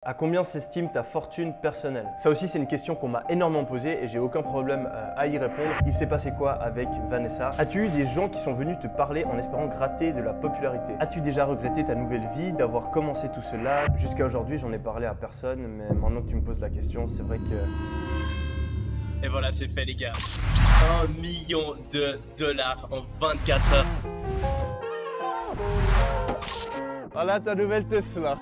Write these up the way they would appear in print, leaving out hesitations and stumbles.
À combien s'estime ta fortune personnelle? Ça aussi, c'est une question qu'on m'a énormément posée et j'ai aucun problème à y répondre. Il s'est passé quoi avec Vanessa? As-tu eu des gens qui sont venus te parler en espérant gratter de la popularité? As-tu déjà regretté ta nouvelle vie, d'avoir commencé tout cela? Jusqu'à aujourd'hui, j'en ai parlé à personne, mais maintenant que tu me poses la question, c'est vrai que... Et voilà, c'est fait les gars. 1 million de dollars en 24 heures. Voilà ta nouvelle Tesla.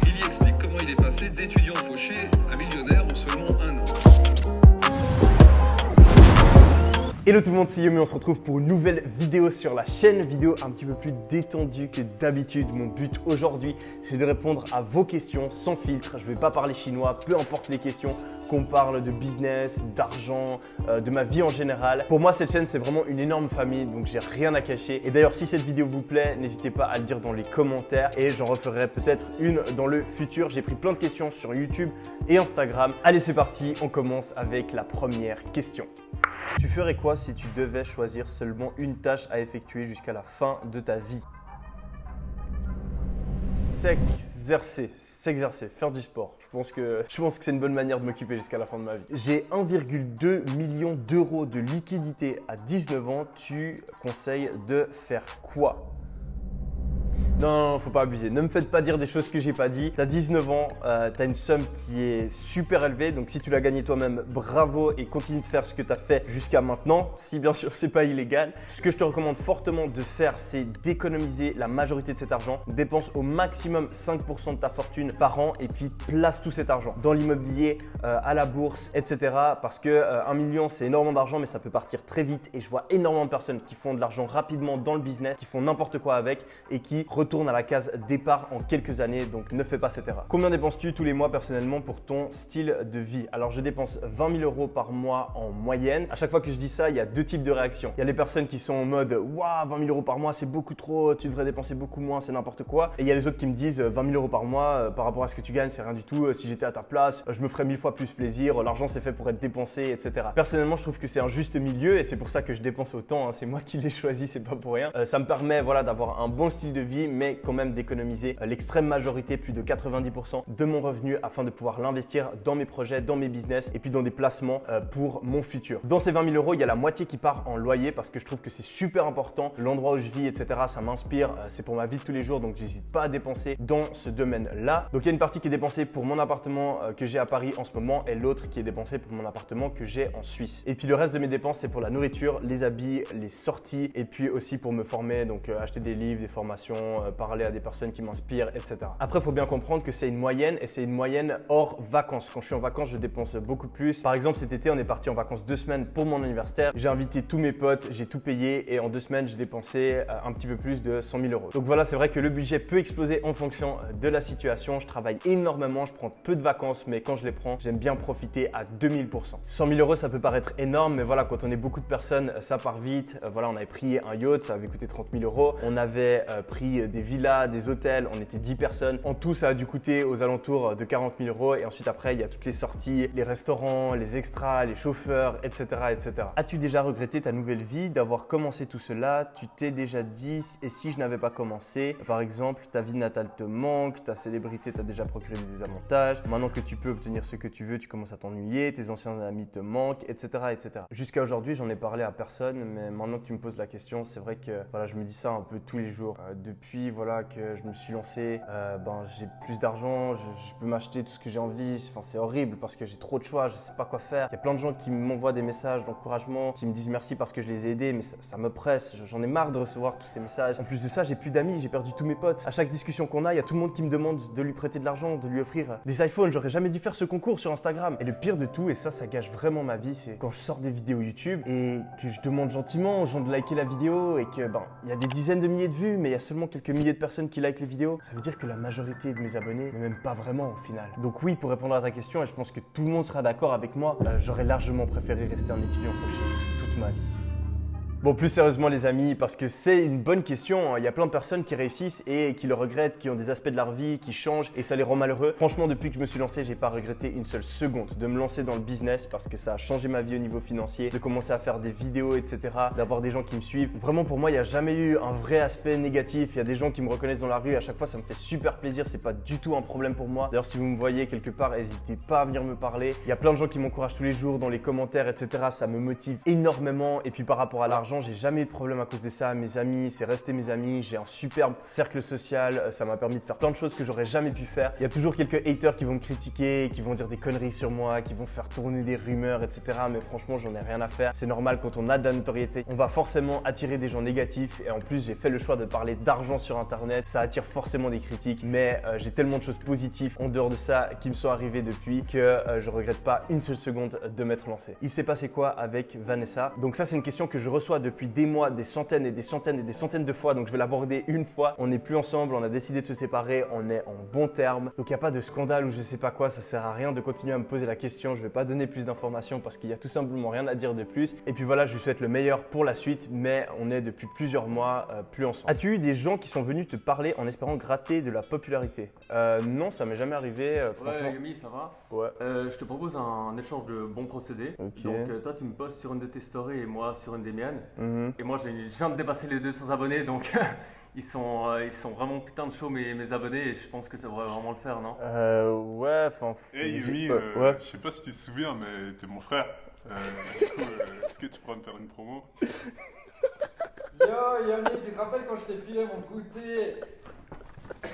Il y explique comment il est passé d'étudiant fauché à millionnaire en seulement 1 an. Hello tout le monde, c'est Yomi, on se retrouve pour une nouvelle vidéo sur la chaîne, vidéo un petit peu plus détendue que d'habitude. Mon but aujourd'hui, c'est de répondre à vos questions sans filtre. Je ne vais pas parler chinois, peu importe les questions, qu'on parle de business, d'argent, de ma vie en général. Pour moi, cette chaîne, c'est vraiment une énorme famille, donc j'ai rien à cacher. Et d'ailleurs, si cette vidéo vous plaît, n'hésitez pas à le dire dans les commentaires et j'en referai peut-être une dans le futur. J'ai pris plein de questions sur YouTube et Instagram. Allez, c'est parti, on commence avec la première question. Tu ferais quoi si tu devais choisir seulement une tâche à effectuer jusqu'à la fin de ta vie? S'exercer, faire du sport. Je pense que c'est une bonne manière de m'occuper jusqu'à la fin de ma vie. J'ai 1,2 million d'euros de liquidité à 19 ans. Tu conseilles de faire quoi? Non, faut pas abuser. Ne me faites pas dire des choses que j'ai pas dit. Tu as 19 ans, tu as une somme qui est super élevée. Donc si tu l'as gagnée toi-même, bravo et continue de faire ce que tu as fait jusqu'à maintenant. Si bien sûr, c'est pas illégal. Ce que je te recommande fortement de faire, c'est d'économiser la majorité de cet argent. Dépense au maximum 5% de ta fortune par an et puis place tout cet argent dans l'immobilier, à la bourse, etc. Parce que 1 million, c'est énormément d'argent, mais ça peut partir très vite. Et je vois énormément de personnes qui font de l'argent rapidement dans le business, qui font n'importe quoi avec et qui retourne à la case départ en quelques années, donc ne fais pas cette erreur. Combien dépenses-tu tous les mois personnellement pour ton style de vie? Alors je dépense 20 000 euros par mois en moyenne. À chaque fois que je dis ça, il y a deux types de réactions. Il y a les personnes qui sont en mode waouh, 20 000 euros par mois c'est beaucoup trop, tu devrais dépenser beaucoup moins, c'est n'importe quoi. Et il y a les autres qui me disent 20 000 euros par mois par rapport à ce que tu gagnes, c'est rien du tout. Si j'étais à ta place, je me ferais 1000 fois plus plaisir. L'argent c'est fait pour être dépensé, etc. Personnellement, je trouve que c'est un juste milieu et c'est pour ça que je dépense autant. C'est moi qui l'ai choisi, c'est pas pour rien. Ça me permet d'avoir un bon style de vie, mais quand même d'économiser l'extrême majorité, plus de 90% de mon revenu afin de pouvoir l'investir dans mes projets, dans mes business et puis dans des placements pour mon futur. Dans ces 20 000 euros, il y a la moitié qui part en loyer parce que je trouve que c'est super important. L'endroit où je vis, etc., ça m'inspire. C'est pour ma vie de tous les jours, donc j'hésite pas à dépenser dans ce domaine-là. Donc il y a une partie qui est dépensée pour mon appartement que j'ai à Paris en ce moment et l'autre qui est dépensée pour mon appartement que j'ai en Suisse. Et puis le reste de mes dépenses, c'est pour la nourriture, les habits, les sorties et puis aussi pour me former, donc acheter des livres, des formations, parler à des personnes qui m'inspirent, etc. Après, il faut bien comprendre que c'est une moyenne et c'est une moyenne hors vacances. Quand je suis en vacances, je dépense beaucoup plus. Par exemple, cet été, on est parti en vacances 2 semaines pour mon anniversaire. J'ai invité tous mes potes, j'ai tout payé et en 2 semaines, j'ai dépensé un petit peu plus de 100 000 euros. Donc voilà, c'est vrai que le budget peut exploser en fonction de la situation. Je travaille énormément, je prends peu de vacances, mais quand je les prends, j'aime bien profiter à 2000%. 100 000 euros, ça peut paraître énorme, mais voilà, quand on est beaucoup de personnes, ça part vite. Voilà, on avait pris un yacht, ça avait coûté 30 000 euros. On avait pris des villas, des hôtels, on était 10 personnes. En tout, ça a dû coûter aux alentours de 40 000 euros. Et ensuite, après, il y a toutes les sorties, les restaurants, les extras, les chauffeurs, etc., etc. As-tu déjà regretté ta nouvelle vie, d'avoir commencé tout cela? Tu t'es déjà dit, et si je n'avais pas commencé? Par exemple, ta vie natale te manque, ta célébrité t'a déjà procuré des désavantages. Maintenant que tu peux obtenir ce que tu veux, tu commences à t'ennuyer, tes anciens amis te manquent, etc., etc. Jusqu'à aujourd'hui, j'en ai parlé à personne, mais maintenant que tu me poses la question, c'est vrai que voilà, je me dis ça un peu tous les jours. Depuis voilà, que je me suis lancé, j'ai plus d'argent, je peux m'acheter tout ce que j'ai envie. Enfin, c'est horrible parce que j'ai trop de choix, je sais pas quoi faire. Il y a plein de gens qui m'envoient des messages d'encouragement, qui me disent merci parce que je les ai aidés, mais ça me presse. J'en ai marre de recevoir tous ces messages. En plus de ça, j'ai plus d'amis, j'ai perdu tous mes potes. À chaque discussion qu'on a, il y a tout le monde qui me demande de lui prêter de l'argent, de lui offrir des iPhones. J'aurais jamais dû faire ce concours sur Instagram. Et le pire de tout, et ça gâche vraiment ma vie, c'est quand je sors des vidéos YouTube et que je demande gentiment aux gens de liker la vidéo et que il y a des dizaines de milliers de vues, mais il y a seulement quelques milliers de personnes qui likent les vidéos. Ça veut dire que la majorité de mes abonnés n'est même pas vraiment au final. Donc oui, pour répondre à ta question, et je pense que tout le monde sera d'accord avec moi, j'aurais largement préféré rester un étudiant fauché toute ma vie. Bon, plus sérieusement les amis, parce que c'est une bonne question. Il y a plein de personnes qui réussissent et qui le regrettent, qui ont des aspects de leur vie, qui changent et ça les rend malheureux. Franchement, depuis que je me suis lancé, j'ai pas regretté une seule seconde de me lancer dans le business parce que ça a changé ma vie au niveau financier, de commencer à faire des vidéos, etc., d'avoir des gens qui me suivent. Vraiment, pour moi, il n'y a jamais eu un vrai aspect négatif. Il y a des gens qui me reconnaissent dans la rue et à chaque fois, ça me fait super plaisir. C'est pas du tout un problème pour moi. D'ailleurs, si vous me voyez quelque part, n'hésitez pas à venir me parler. Il y a plein de gens qui m'encouragent tous les jours dans les commentaires, etc. Ça me motive énormément. Et puis par rapport à l'argent, j'ai jamais eu de problème à cause de ça. Mes amis, c'est resté mes amis. J'ai un superbe cercle social. Ça m'a permis de faire plein de choses que j'aurais jamais pu faire. Il y a toujours quelques haters qui vont me critiquer, qui vont dire des conneries sur moi, qui vont faire tourner des rumeurs, etc. Mais franchement, j'en ai rien à faire. C'est normal quand on a de la notoriété. On va forcément attirer des gens négatifs. Et en plus, j'ai fait le choix de parler d'argent sur Internet. Ça attire forcément des critiques. Mais j'ai tellement de choses positives en dehors de ça qui me sont arrivées depuis que je regrette pas une seule seconde de m'être lancé. Il s'est passé quoi avec Vanessa? Donc ça, c'est une question que je reçois depuis des mois, des centaines et des centaines et des centaines de fois. Donc je vais l'aborder une fois. On n'est plus ensemble, on a décidé de se séparer, on est en bons termes. Donc il n'y a pas de scandale ou je sais pas quoi, ça sert à rien de continuer à me poser la question. Je vais pas donner plus d'informations parce qu'il y a tout simplement rien à dire de plus. Et puis voilà, je lui souhaite le meilleur pour la suite, mais on est depuis plusieurs mois plus ensemble. As-tu eu des gens qui sont venus te parler en espérant gratter de la popularité? Non, ça m'est jamais arrivé, franchement. Ouais, Yumi, ça va? Ouais. Je te propose un échange de bons procédés. Ok. Donc, toi, tu me postes sur une de tes stories et moi sur une des miennes. Mhm. Et moi, je viens de dépasser les 200 abonnés, donc ils sont vraiment putain de chauds, mes abonnés, et je pense que ça devrait vraiment le faire, non? Ouais, enfin. Hey Yumi, ouais. je sais pas si tu te souviens, mais t'es mon frère. Du coup, est-ce que tu pourrais me faire une promo? Yo Yami, tu te rappelles quand je t'ai filé mon goûter?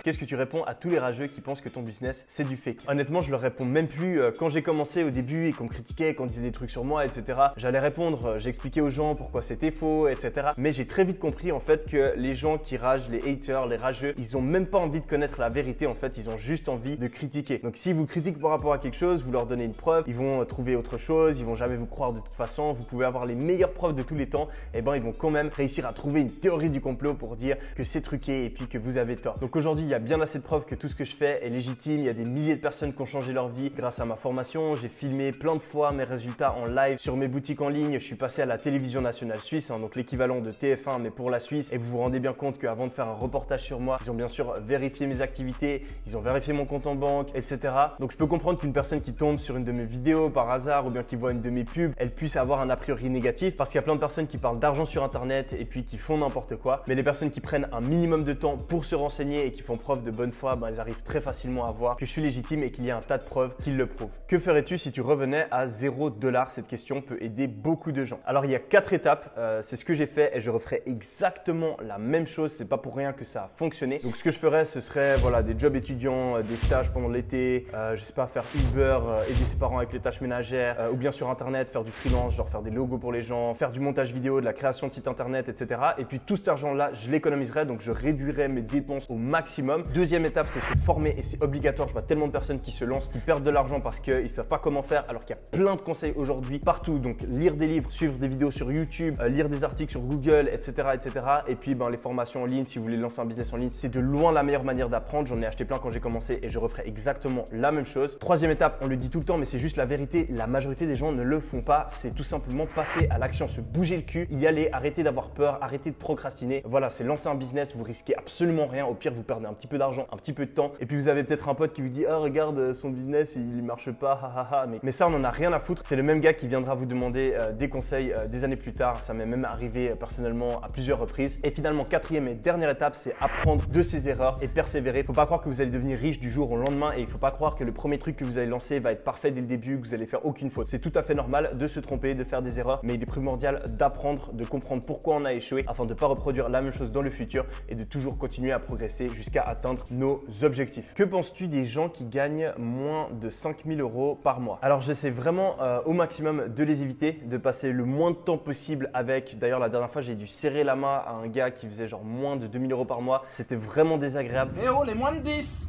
Qu'est-ce que tu réponds à tous les rageux qui pensent que ton business c'est du fake? Honnêtement, je leur réponds même plus. Quand j'ai commencé au début et qu'on me critiquait, qu'on disait des trucs sur moi, etc., j'allais répondre, j'expliquais aux gens pourquoi c'était faux, etc. Mais j'ai très vite compris en fait que les gens qui ragent, les haters, les rageux, ils ont même pas envie de connaître la vérité en fait, ils ont juste envie de critiquer. Donc s'ils vous critiquent par rapport à quelque chose, vous leur donnez une preuve, ils vont trouver autre chose, ils vont jamais vous croire de toute façon, vous pouvez avoir les meilleures preuves de tous les temps, et ben ils vont quand même réussir à trouver une théorie du complot pour dire que c'est truqué et puis que vous avez tort. Donc aujourd'hui, il y a bien assez de preuves que tout ce que je fais est légitime. Il y a des milliers de personnes qui ont changé leur vie grâce à ma formation. J'ai filmé plein de fois mes résultats en live sur mes boutiques en ligne. Je suis passé à la télévision nationale suisse, donc l'équivalent de TF1 mais pour la Suisse. Et vous vous rendez bien compte qu'avant de faire un reportage sur moi, ils ont bien sûr vérifié mes activités, ils ont vérifié mon compte en banque, etc. Donc je peux comprendre qu'une personne qui tombe sur une de mes vidéos par hasard ou bien qui voit une de mes pubs, elle puisse avoir un a priori négatif parce qu'il y a plein de personnes qui parlent d'argent sur Internet et puis qui font n'importe quoi. Mais les personnes qui prennent un minimum de temps pour se renseigner et qui font preuve de bonne foi, elles arrivent très facilement à voir que je suis légitime et qu'il y a un tas de preuves qui le prouvent. Que ferais-tu si tu revenais à 0$? Cette question peut aider beaucoup de gens. Alors il y a 4 étapes, c'est ce que j'ai fait et je referai exactement la même chose. C'est pas pour rien que ça a fonctionné. Donc ce que je ferais, ce serait voilà, des jobs étudiants, des stages pendant l'été, je sais pas, faire Uber, aider ses parents avec les tâches ménagères, ou bien sur Internet, faire du freelance, genre faire des logos pour les gens, faire du montage vidéo, de la création de sites Internet, etc. Et puis tout cet argent-là, je l'économiserai, donc je réduirai mes dépenses au maximum. Deuxième étape, c'est se former et c'est obligatoire. Je vois tellement de personnes qui se lancent, qui perdent de l'argent parce qu'ils ne savent pas comment faire alors qu'il y a plein de conseils aujourd'hui partout. Donc lire des livres, suivre des vidéos sur YouTube, lire des articles sur Google, etc. etc. Et puis les formations en ligne, si vous voulez lancer un business en ligne, c'est de loin la meilleure manière d'apprendre. J'en ai acheté plein quand j'ai commencé et je referai exactement la même chose. Troisième étape, on le dit tout le temps mais c'est juste la vérité, la majorité des gens ne le font pas. C'est tout simplement passer à l'action, se bouger le cul, y aller, arrêter d'avoir peur, arrêter de procrastiner. Voilà, c'est lancer un business, vous risquez absolument rien. Au pire, vous perdez un petit peu d'argent, un petit peu de temps. Et puis vous avez peut-être un pote qui vous dit ah regarde son business il marche pas, mais ça on en a rien à foutre. C'est le même gars qui viendra vous demander des conseils des années plus tard. Ça m'est même arrivé personnellement à plusieurs reprises. Et finalement, quatrième et dernière étape, c'est apprendre de ses erreurs et persévérer. Faut pas croire que vous allez devenir riche du jour au lendemain et il faut pas croire que le premier truc que vous allez lancer va être parfait dès le début, que vous allez faire aucune faute. C'est tout à fait normal de se tromper, de faire des erreurs, mais il est primordial d'apprendre, de comprendre pourquoi on a échoué afin de ne pas reproduire la même chose dans le futur et de toujours continuer à progresser jusqu'à atteindre nos objectifs. Que penses-tu des gens qui gagnent moins de 5 000 € par mois? Alors j'essaie vraiment au maximum de les éviter, de passer le moins de temps possible avec. D'ailleurs la dernière fois j'ai dû serrer la main à un gars qui faisait genre moins de 2 000 € par mois. C'était vraiment désagréable. Eh oh, les moins de 10!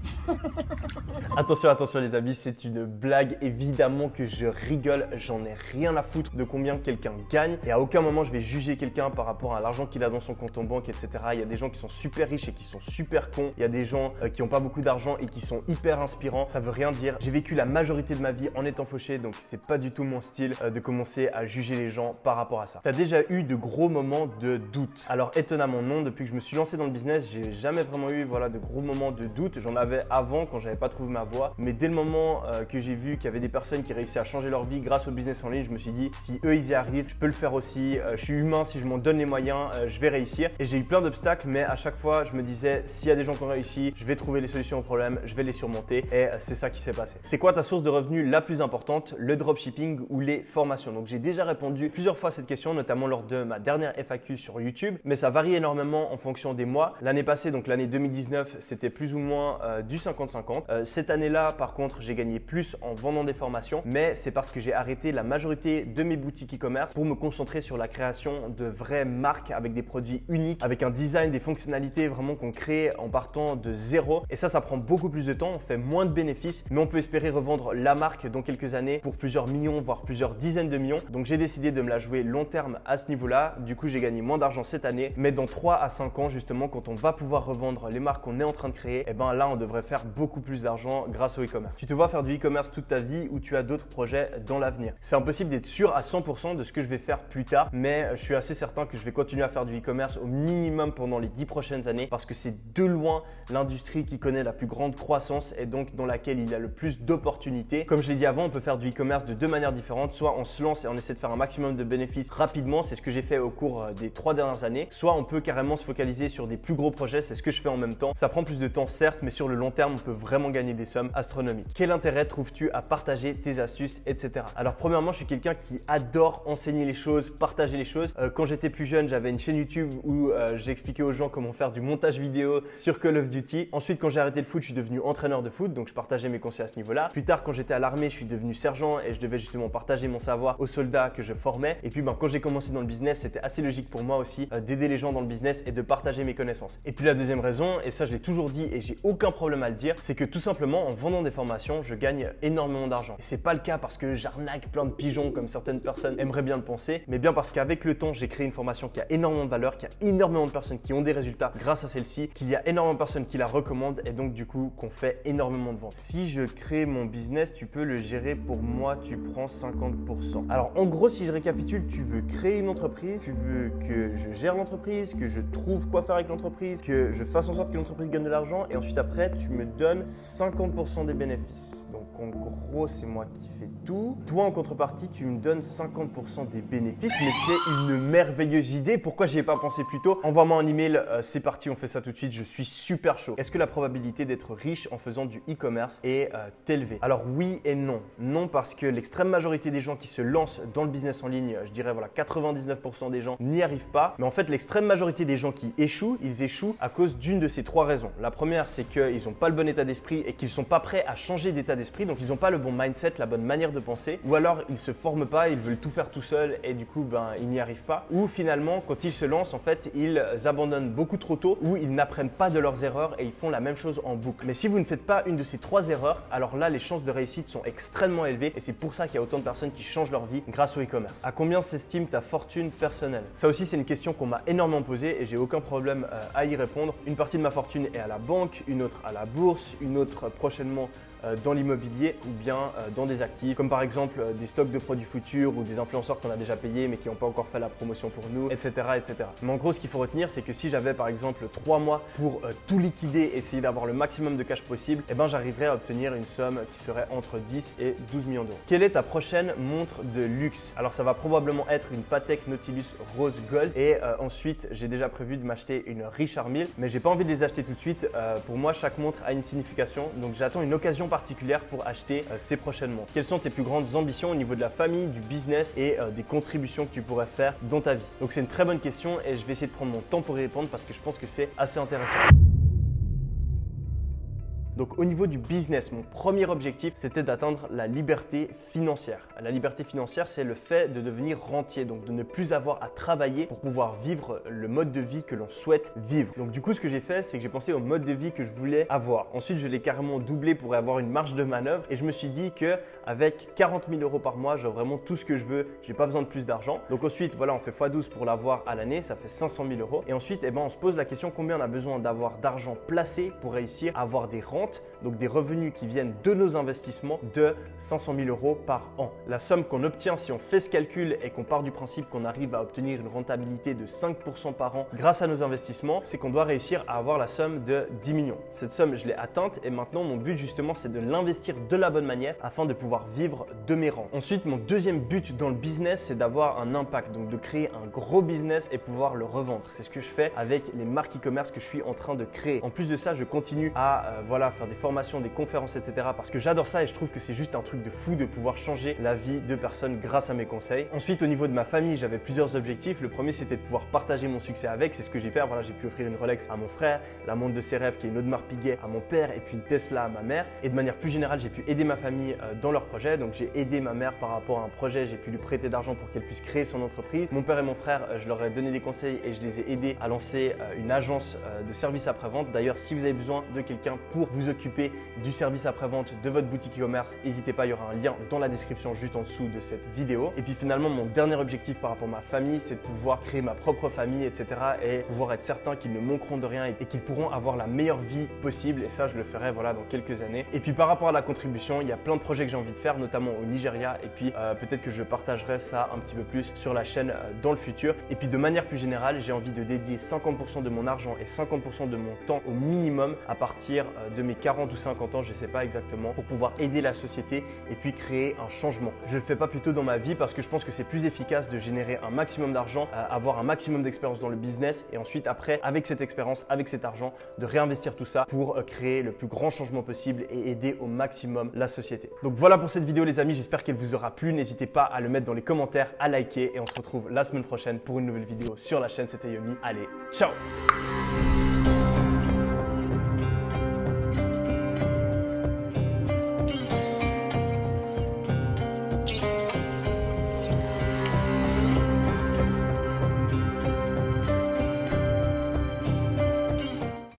Attention, attention les amis, c'est une blague. Évidemment que je rigole, j'en ai rien à foutre de combien quelqu'un gagne. Et à aucun moment je vais juger quelqu'un par rapport à l'argent qu'il a dans son compte en banque, etc. Il y a des gens qui sont super riches et qui sont super cons. Il y a des gens qui n'ont pas beaucoup d'argent et qui sont hyper inspirants. Ça veut rien dire. J'ai vécu la majorité de ma vie en étant fauché, donc c'est pas du tout mon style de commencer à juger les gens par rapport à ça. T'as déjà eu de gros moments de doute? Alors étonnamment non, depuis que je me suis lancé dans le business, j'ai jamais vraiment eu de gros moments de doute. J'en avais avant quand j'avais pas trouvé ma voie, mais dès le moment que j'ai vu qu'il y avait des personnes qui réussissaient à changer leur vie grâce au business en ligne, je me suis dit si eux ils y arrivent, je peux le faire aussi. Je suis humain, si je m'en donne les moyens, je vais réussir. Et j'ai eu plein d'obstacles, mais à chaque fois je me disais s'il y a des gens qui ont réussi, je vais trouver les solutions aux problèmes, je vais les surmonter, et c'est ça qui s'est passé. C'est quoi ta source de revenus la plus importante? Le dropshipping ou les formations? Donc j'ai déjà répondu plusieurs fois à cette question, notamment lors de ma dernière FAQ sur YouTube, mais ça varie énormément en fonction des mois. L'année passée, donc l'année 2019, c'était plus ou moins du 50-50. Cette année-là, par contre, j'ai gagné plus en vendant des formations, mais c'est parce que j'ai arrêté la majorité de mes boutiques e-commerce pour me concentrer sur la création de vraies marques avec des produits uniques, avec un design, des fonctionnalités vraiment qu'on crée en partant de zéro. Et ça prend beaucoup plus de temps, on fait moins de bénéfices, mais on peut espérer revendre la marque dans quelques années pour plusieurs millions, voire plusieurs dizaines de millions. Donc j'ai décidé de me la jouer long terme à ce niveau-là. Du coup, j'ai gagné moins d'argent cette année, mais dans 3 à 5 ans, justement, quand on va pouvoir revendre les marques qu'on est en train de créer, et ben là, on devrait faire beaucoup plus d'argent grâce au e-commerce. Tu te vois faire du e-commerce toute ta vie ou tu as d'autres projets dans l'avenir? C'est impossible d'être sûr à 100% de ce que je vais faire plus tard, mais je suis assez certain que je vais continuer à faire du e-commerce au minimum pendant les 10 prochaines années parce que c'est de loin l'industrie qui connaît la plus grande croissance et donc dans laquelle il y a le plus d'opportunités. Comme je l'ai dit avant, on peut faire du e-commerce de 2 manières différentes. Soit on se lance et on essaie de faire un maximum de bénéfices rapidement, c'est ce que j'ai fait au cours des 3 dernières années. Soit on peut carrément se focaliser sur des plus gros projets, c'est ce que je fais en même temps. Ça prend plus de temps certes, mais sur le long terme, on peut vraiment gagner des sommes astronomiques. Quel intérêt trouves-tu à partager tes astuces, etc. Alors premièrement, je suis quelqu'un qui adore enseigner les choses, partager les choses. Quand j'étais plus jeune, j'avais une chaîne YouTube où j'expliquais aux gens comment faire du montage vidéo sur Call of Duty. Ensuite, quand j'ai arrêté le foot, je suis devenu entraîneur de foot, donc je partageais mes conseils à ce niveau-là. Plus tard, quand j'étais à l'armée, je suis devenu sergent et je devais justement partager mon savoir aux soldats que je formais. Et puis quand j'ai commencé dans le business, c'était assez logique pour moi aussi d'aider les gens dans le business et de partager mes connaissances. Et puis la deuxième raison, et ça je l'ai toujours dit et j'ai aucun problème à le dire, c'est que tout simplement en vendant des formations, je gagne énormément d'argent. Et c'est pas le cas parce que j'arnaque plein de pigeons comme certaines personnes aimeraient bien le penser, mais bien parce qu'avec le temps, j'ai créé une formation qui a énormément de valeur, qui a énormément de personnes qui ont des résultats grâce à celle-ci, qu'il y a énormément de personnes qui la recommandent et donc du coup qu'on fait énormément de ventes. Si je crée mon business, tu peux le gérer pour moi, tu prends 50%. Alors en gros, si je récapitule, tu veux créer une entreprise, tu veux que je gère l'entreprise, que je trouve quoi faire avec l'entreprise, que je fasse en sorte que l'entreprise gagne de l'argent et ensuite après tu me donnes 50% des bénéfices. Donc en gros, c'est moi qui fais tout. Toi en contrepartie, tu me donnes 50% des bénéfices, mais c'est une merveilleuse idée. Pourquoi j'y ai pas pensé plus tôt? Envoie-moi un email, c'est parti, on fait ça tout de suite, je suis super chaud. Est-ce que la probabilité d'être riche en faisant du e-commerce est élevée? Alors oui et non. Non parce que l'extrême majorité des gens qui se lancent dans le business en ligne, je dirais voilà 99% des gens n'y arrivent pas. Mais en fait, l'extrême majorité des gens qui échouent, ils échouent à cause d'une de ces 3 raisons. La première, c'est qu'ils n'ont pas le bon état d'esprit et qu'ils ne sont pas prêts à changer d'état d'esprit. Donc ils n'ont pas le bon mindset, la bonne manière de penser. Ou alors ils ne se forment pas, ils veulent tout faire tout seuls et du coup ils n'y arrivent pas. Ou finalement, quand ils se lancent, en fait, ils abandonnent beaucoup trop tôt ou ils n'apprennent pas de leurs erreurs et ils font la même chose en boucle. Mais si vous ne faites pas une de ces 3 erreurs, alors là, les chances de réussite sont extrêmement élevées et c'est pour ça qu'il y a autant de personnes qui changent leur vie grâce au e-commerce. À combien s'estime ta fortune personnelle? Ça aussi, c'est une question qu'on m'a énormément posée et j'ai aucun problème à y répondre. Une partie de ma fortune est à la banque, une autre à la bourse, une autre prochainement dans l'immobilier ou bien dans des actifs comme par exemple des stocks de produits futurs ou des influenceurs qu'on a déjà payés mais qui n'ont pas encore fait la promotion pour nous, etc. etc. Mais en gros, ce qu'il faut retenir, c'est que si j'avais par exemple 3 mois pour tout liquider, essayer d'avoir le maximum de cash possible, et ben j'arriverais à obtenir une somme qui serait entre 10 et 12 millions d'euros. Quelle est ta prochaine montre de luxe? Alors ça va probablement être une Patek Nautilus Rose Gold et ensuite j'ai déjà prévu de m'acheter une Richard Mille, mais j'ai pas envie de les acheter tout de suite. Pour moi, chaque montre a une signification, donc j'attends une occasion particulière pour acheter ces prochaines montres. Quelles sont tes plus grandes ambitions au niveau de la famille, du business et des contributions que tu pourrais faire dans ta vie? Donc c'est une très bonne question et je vais essayer de prendre mon temps pour y répondre parce que je pense que c'est assez intéressant. Donc au niveau du business, mon premier objectif, c'était d'atteindre la liberté financière. La liberté financière, c'est le fait de devenir rentier, donc de ne plus avoir à travailler pour pouvoir vivre le mode de vie que l'on souhaite vivre. Donc du coup, ce que j'ai fait, c'est que j'ai pensé au mode de vie que je voulais avoir. Ensuite, je l'ai carrément doublé pour avoir une marge de manœuvre et je me suis dit qu'avec 40 000 € par mois, j'ai vraiment tout ce que je veux, j'ai pas besoin de plus d'argent. Donc ensuite, voilà, on fait x12 pour l'avoir à l'année, ça fait 500 000 €. Et ensuite, on se pose la question combien on a besoin d'avoir d'argent placé pour réussir à avoir des rentes, donc des revenus qui viennent de nos investissements de 500 000 € par an. La somme qu'on obtient si on fait ce calcul et qu'on part du principe qu'on arrive à obtenir une rentabilité de 5% par an grâce à nos investissements, c'est qu'on doit réussir à avoir la somme de 10 millions. Cette somme, je l'ai atteinte et maintenant mon but justement, c'est de l'investir de la bonne manière afin de pouvoir vivre de mes rentes. Ensuite, mon deuxième but dans le business, c'est d'avoir un impact, donc de créer un gros business et pouvoir le revendre. C'est ce que je fais avec les marques e-commerce que je suis en train de créer. En plus de ça, je continue à faire des formations, des conférences, etc. parce que j'adore ça et je trouve que c'est juste un truc de fou de pouvoir changer la vie de personnes grâce à mes conseils. Ensuite, au niveau de ma famille, j'avais plusieurs objectifs. Le premier, c'était de pouvoir partager mon succès avec. C'est ce que j'ai fait. Voilà, j'ai pu offrir une Rolex à mon frère, la montre de ses rêves qui est une Audemars Piguet à mon père et puis une Tesla à ma mère. Et de manière plus générale, j'ai pu aider ma famille dans leurs projets. Donc, j'ai aidé ma mère par rapport à un projet. J'ai pu lui prêter d'argent pour qu'elle puisse créer son entreprise. Mon père et mon frère, je leur ai donné des conseils et je les ai aidés à lancer une agence de services après-vente. D'ailleurs, si vous avez besoin de quelqu'un pour vous occuper du service après-vente de votre boutique e-commerce, n'hésitez pas, il y aura un lien dans la description juste en dessous de cette vidéo. Et puis finalement, mon dernier objectif par rapport à ma famille, c'est de pouvoir créer ma propre famille, etc. et pouvoir être certain qu'ils ne manqueront de rien et qu'ils pourront avoir la meilleure vie possible. Et ça, je le ferai dans quelques années. Et puis par rapport à la contribution, il y a plein de projets que j'ai envie de faire, notamment au Nigeria. Et puis peut-être que je partagerai ça un petit peu plus sur la chaîne dans le futur. Et puis de manière plus générale, j'ai envie de dédier 50% de mon argent et 50% de mon temps au minimum à partir de mes 40 ou 50 ans, je ne sais pas exactement, pour pouvoir aider la société et puis créer un changement. Je ne le fais pas plutôt dans ma vie parce que je pense que c'est plus efficace de générer un maximum d'argent, avoir un maximum d'expérience dans le business et ensuite après, avec cette expérience, avec cet argent, de réinvestir tout ça pour créer le plus grand changement possible et aider au maximum la société. Donc voilà pour cette vidéo les amis, j'espère qu'elle vous aura plu. N'hésitez pas à le mettre dans les commentaires, à liker et on se retrouve la semaine prochaine pour une nouvelle vidéo sur la chaîne. C'était Yomi. Allez, ciao!